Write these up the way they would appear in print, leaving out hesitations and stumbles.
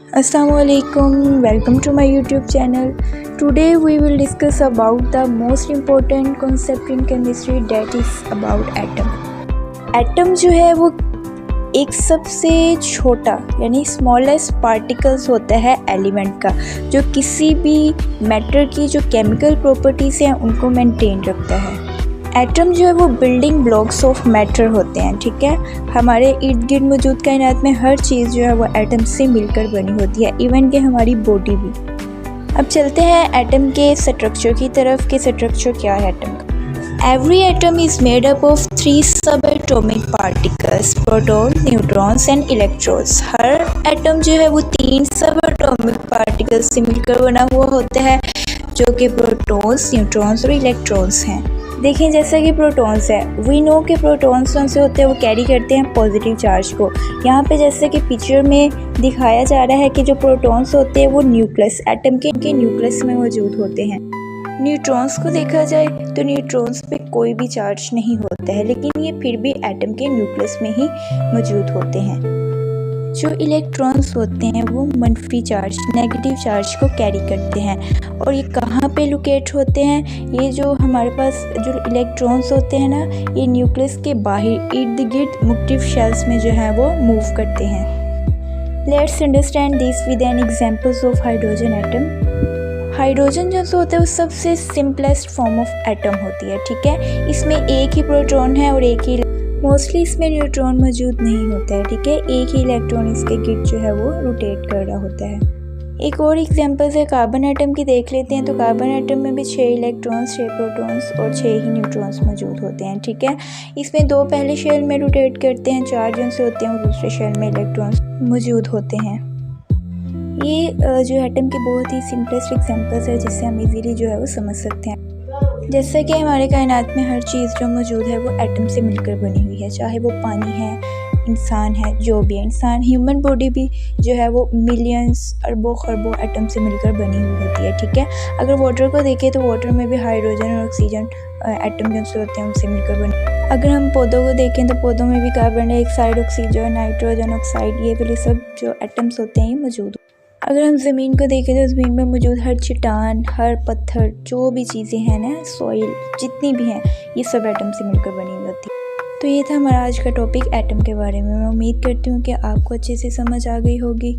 Assalamualaikum, welcome to my YouTube channel. Today we will discuss about the most important concept in chemistry, that is about atom. Atom जो है वो एक सबसे छोटा यानी smallest particles होता है एलिमेंट का, जो किसी भी मैटर की जो केमिकल प्रॉपर्टीज़ हैं उनको मेंटेन रखता है। एटम जो है वो बिल्डिंग ब्लॉक्स ऑफ मैटर होते हैं, ठीक है। हमारे इर्द गिर्द मौजूद कायनात में हर चीज़ जो है वो एटम से मिलकर बनी होती है, इवन कि हमारी बॉडी भी। अब चलते हैं एटम के स्ट्रक्चर की तरफ कि स्ट्रक्चर क्या है एटम का। Every atom is made up of 3 सब atomic particles, proton, neutrons and electrons. Her atom जो है वो 3 सब एटॉमिक पार्टिकल्स से मिलकर बना हुआ होता है, जो कि प्रोटॉन्स, न्यूट्रॉन्स और इलेक्ट्रॉन्स हैं। देखें, जैसा कि प्रोटॉन्स है, वी नो के प्रोटॉन्स कौन से होते हैं, वो कैरी करते हैं पॉजिटिव चार्ज को। यहाँ पे जैसे कि पिक्चर में दिखाया जा रहा है कि जो प्रोटॉन्स होते हैं वो न्यूक्लियस, एटम के न्यूक्लियस में मौजूद होते हैं। न्यूट्रॉन्स को देखा जाए तो न्यूट्रॉन्स पे कोई भी चार्ज नहीं होता है, लेकिन ये फिर भी एटम के न्यूक्लियस में ही मौजूद होते हैं। जो इलेक्ट्रॉन्स होते हैं वो मनफी चार्ज, नेगेटिव चार्ज को कैरी करते हैं। और ये कहाँ पे लोकेट होते हैं? ये जो हमारे पास जो इलेक्ट्रॉन्स होते हैं ना, ये न्यूक्लियस के बाहर इर्द गिर्द मुख्तलिफ शेल्स में जो है वो मूव करते हैं। Let's understand this with an examples of hydrogen atom. Hydrogen जो होता है वो सबसे सिंपलेस्ट फॉर्म ऑफ एटम होती है, ठीक है। इसमें एक ही प्रोटॉन है और एक ही, मोस्टली इसमें न्यूट्रॉन मौजूद नहीं होता है, ठीक है। एक ही इलेक्ट्रॉन इसके गिर्द जो है वो रोटेट कर रहा होता है। एक और एग्जांपल है कार्बन एटम की, देख लेते हैं। तो कार्बन एटम में भी 6 इलेक्ट्रॉन्स, 6 प्रोटॉन्स और 6 ही न्यूट्रॉन्स मौजूद होते हैं, ठीक है। इसमें 2 पहले शेल में रोटेट करते हैं, 4 जो से होते हैं वो दूसरे शेल में इलेक्ट्रॉन्स मौजूद होते हैं। ये जो एटम के बहुत ही सिंपलेस्ट एग्जांपल्स है, जिससे हम इजीली जो है वो समझ सकते हैं। जैसे कि हमारे कायनात में हर चीज़ जो मौजूद है वो एटम से मिलकर बनी हुई है, चाहे वो पानी है, इंसान है, जो भी है इंसान, ह्यूमन बॉडी भी जो है वो मिलियंस, अरबों खरबों एटम से मिलकर बनी हुई होती है, ठीक है। अगर वाटर को देखें तो वाटर में भी हाइड्रोजन और ऑक्सीजन एटम जो होते हैं उनसे मिलकर बने। अगर हम पौधों को देखें तो पौधों में भी carbon dioxide, oxygen, nitrogen oxide, ये वाले सब जो एटम्स होते हैं ये मौजूद। अगर हम ज़मीन को देखें तो ज़मीन में मौजूद हर चट्टान, हर पत्थर, जो भी चीज़ें हैं ना, सॉइल जितनी भी हैं, ये सब एटम से मिलकर बनी हुई होती है। तो ये था हमारा आज का टॉपिक एटम के बारे में। मैं उम्मीद करती हूँ कि आपको अच्छे से समझ आ गई होगी।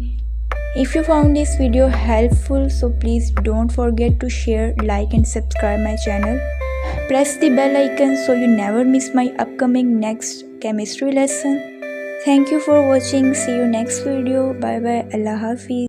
If you found this video helpful, so please don't forget to share, like and subscribe my channel. Press the bell icon so you never miss my upcoming next chemistry lesson. Thank you for watching. See you next video. Bye bye. Allah Hafiz.